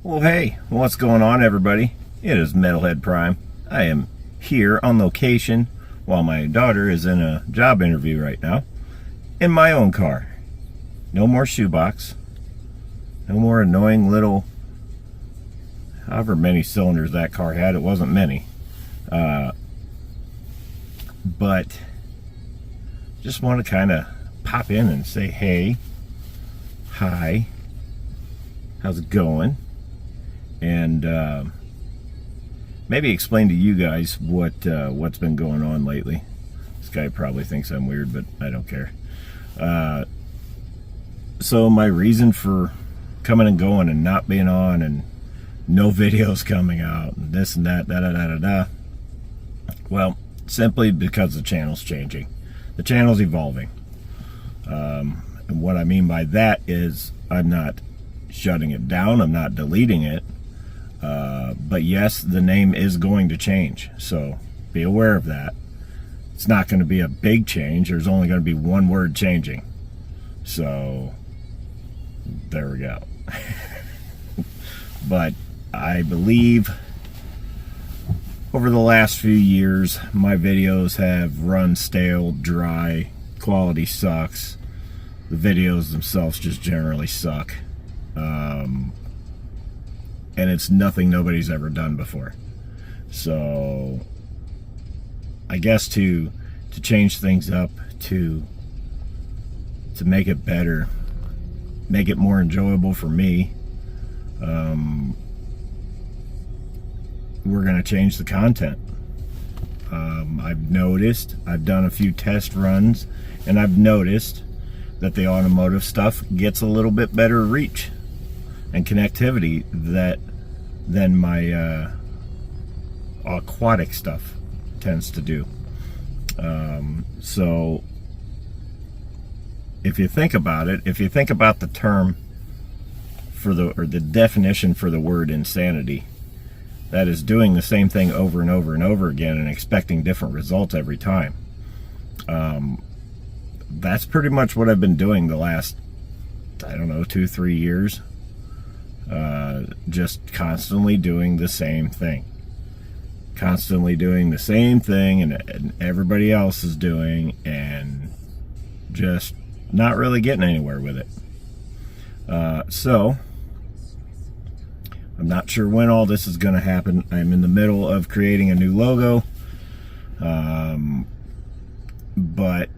Well, hey, what's going on, everybody? It is Metalhead Prime. I am here on location while my daughter is in a job interview right now in my own car. No more shoebox. No more annoying little, however many cylinders that car had. It wasn't many. But just want to kind of pop in and say, hey, hi, how's it going? And maybe explain to you guys what's been going on lately. This guy probably thinks I'm weird, but I don't care. So my reason for coming and going and not being on and no videos coming out and this and that, well, simply because the channel's changing. The channel's evolving. And what I mean by that is I'm not shutting it down, I'm not deleting it. But yes, the name is going to change, so be aware of that. It's not going to be a big change. There's only going to be one word changing. So there we go. But I believe over the last few years my videos have run stale, dry, quality sucks. The videos themselves just generally suck. And it's nothing nobody's ever done before. So I guess to change things up, to make it better, make it more enjoyable for me, we're gonna change the content. I've noticed, I've done a few test runs, and I've noticed that the automotive stuff gets a little bit better reach and connectivity than my aquatic stuff tends to do. So if you think about it, if you think about the term for the definition for the word insanity, that is doing the same thing over and over and over again and expecting different results every time. That's pretty much what I've been doing the last, I don't know, 2-3 years. Just constantly doing the same thing. Constantly doing the same thing and everybody else is doing, and just not really getting anywhere with it. So I'm not sure when all this is going to happen. I'm in the middle of creating a new logo. But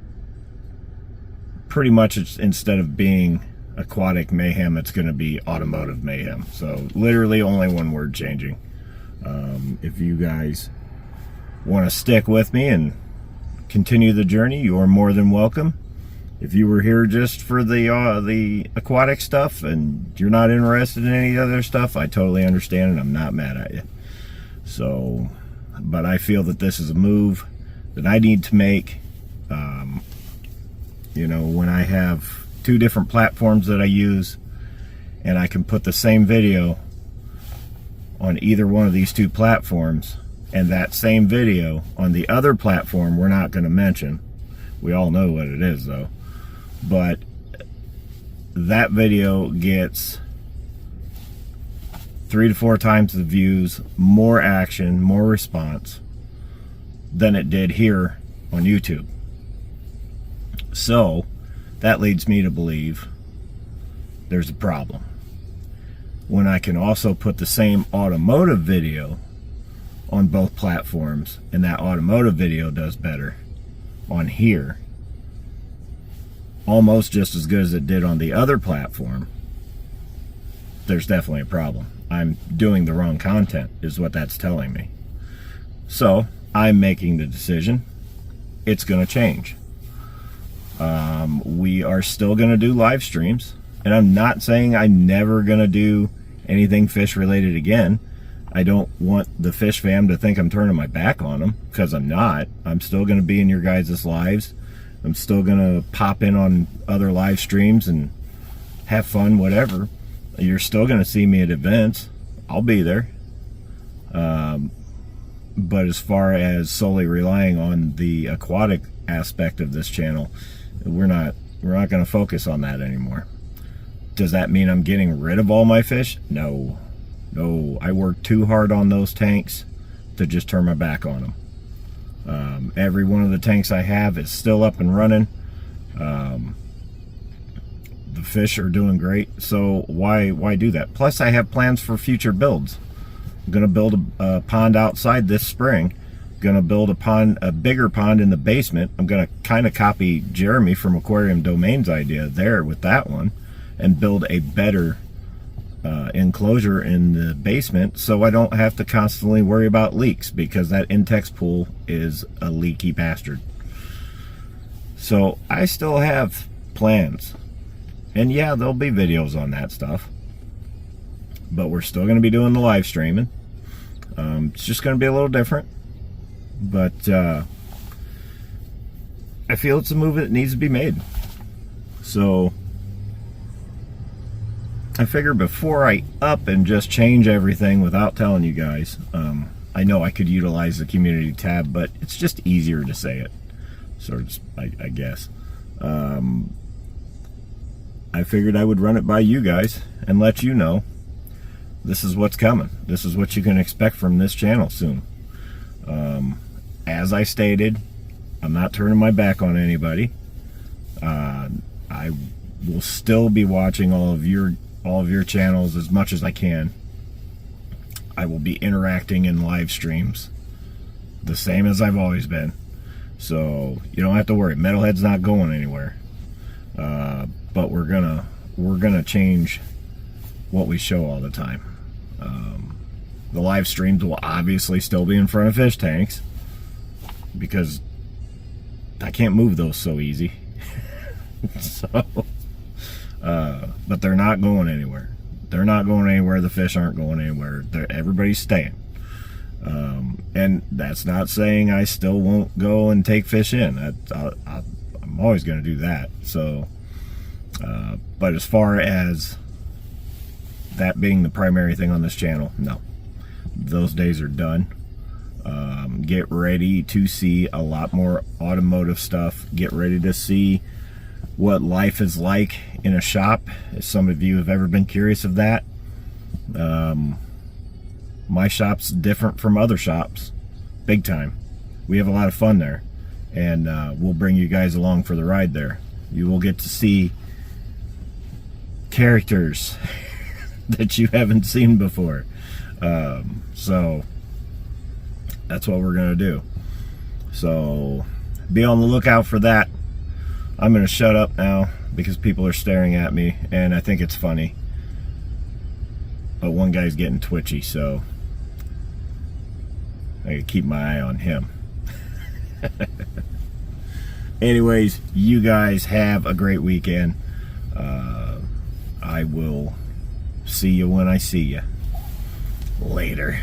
pretty much it's, instead of being aquatic mayhem, it's going to be automotive mayhem. So literally only one word changing. If you guys want to stick with me and continue the journey, you are more than welcome. If you were here just for the aquatic stuff and you're not interested in any other stuff, I totally understand and I'm not mad at you. So, but I feel that this is a move that I need to make. You know, when I have 2 different platforms that I use and I can put the same video on either one of these 2 platforms, and that same video on the other platform we're not going to mention. We all know what it is though. But that video gets 3 to 4 times the views, more action, more response than it did here on YouTube. So that leads me to believe there's a problem. When I can also put the same automotive video on both platforms, and that automotive video does better on here, almost just as good as it did on the other platform, there's definitely a problem. I'm doing the wrong content is what that's telling me. So I'm making the decision. It's going to change. We are still going to do live streams, and I'm not saying I'm never going to do anything fish related again. I don't want the fish fam to think I'm turning my back on them, because I'm not. I'm still going to be in your guys' lives. I'm still going to pop in on other live streams and have fun, whatever. You're still going to see me at events. I'll be there. But as far as solely relying on the aquatic aspect of this channel, we're not going to focus on that anymore. Does that mean I'm getting rid of all my fish? No. No, I worked too hard on those tanks to just turn my back on them. Every one of the tanks I have is still up and running. The fish are doing great, so why do that? Plus, I have plans for future builds. I'm gonna build a pond outside this spring. Gonna build a bigger pond in the basement. I'm gonna kind of copy Jeremy from Aquarium Domain's idea there with that one, and build a better enclosure in the basement, so I don't have to constantly worry about leaks, because that Intex pool is a leaky bastard. So I still have plans, and yeah, there'll be videos on that stuff, but we're still going to be doing the live streaming. It's just going to be a little different, but I feel it's a move that needs to be made. So I figure before I up and just change everything without telling you guys, I know I could utilize the community tab, but it's just easier to say it, sort of, I guess. I figured I would run it by you guys and let you know this is what's coming. This is what you can expect from this channel soon. As I stated, I'm not turning my back on anybody. I will still be watching all of your channels as much as I can. I will be interacting in live streams the same as I've always been, so you don't have to worry. Metalhead's not going anywhere, but we're gonna change what we show all the time. The live streams will obviously still be in front of fish tanks, because I can't move those so easy. So but they're not going anywhere. They're not going anywhere. The fish aren't going anywhere. Everybody's staying. And that's not saying I still won't go and take fish in. I'm always going to do that. So, but as far as that being the primary thing on this channel, no. Those days are done. Get ready to see a lot more automotive stuff. Get ready to see what life is like in a shop, if some of you have ever been curious of that. My shop's different from other shops, big time. We have a lot of fun there, and we'll bring you guys along for the ride there. You will get to see characters that you haven't seen before. So that's what we're gonna do. So be on the lookout for that. I'm gonna shut up now because people are staring at me, and I think it's funny. But one guy's getting twitchy, so I gotta keep my eye on him. Anyways, you guys have a great weekend. I will see you when I see you. Later.